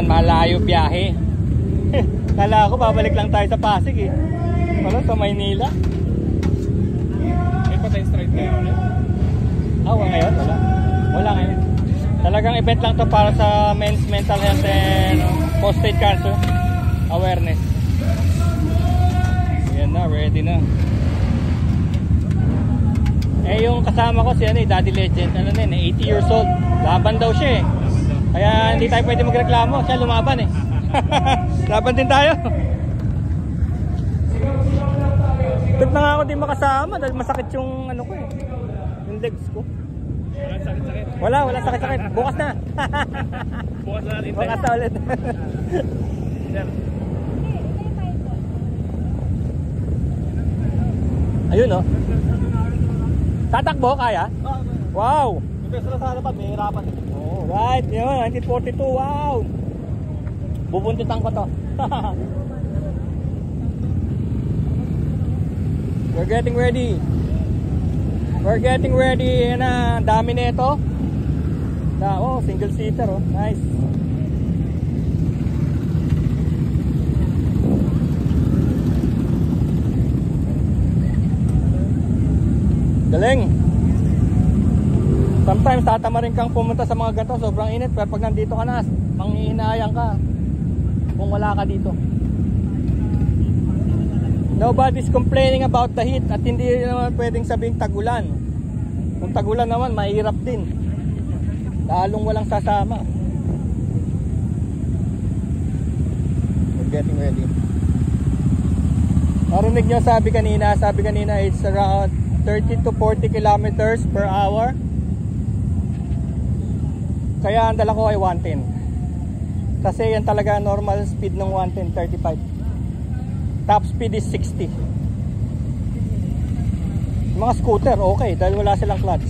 malayo biyahe. Kala ko babalik lang tayo sa Pasig eh. Wala sa Maynila. May patay strike kayo ulit? Ngayon? Wala. Wala ngayon. Talagang event lang to para sa men's mental health and prostate cancer awareness. Yan na, ready na. Yung kasama ko si Daddy Legend, 80 years old. Laban daw siya eh. Kaya hindi tayo pwede magreklamo. Siya lumaban eh. Laban din tayo. Ba't na nga ako din makasama dahil masakit yung ko eh. Yung legs ko. Walang sakit-sakit. Wala sakit-sakit. Bukas na. Bukas na natin. Bukas na ulit. Sir. Ayun oh. Tatakbo kaya? Wow. Yung best na sa harapan, may hirapan. Oh, right. Yun, 1942. Wow. Bubuntutan ko to. We're getting ready. We're getting ready. Yan na, dami na ito. Oh, single seater oh. Nice. Galing. Sometimes tatama rin kang pumunta sa mga ganito, sobrang init, pero pag nandito ka na, manghihinayang ka kung wala ka dito. Nobody's complaining about the heat at hindi naman pwedeng sabing tagulan. Kung tagulan naman, mahirap din. Lalong walang sasama. We're getting ready. Narinig nyo sabi kanina it's around 30 to 40 kilometers per hour. Kaya ang dala ko ay 110. Kasi yan talaga normal speed ng 110, 35. Top speed is 60. Mga scooter okay dahil wala silang clutch.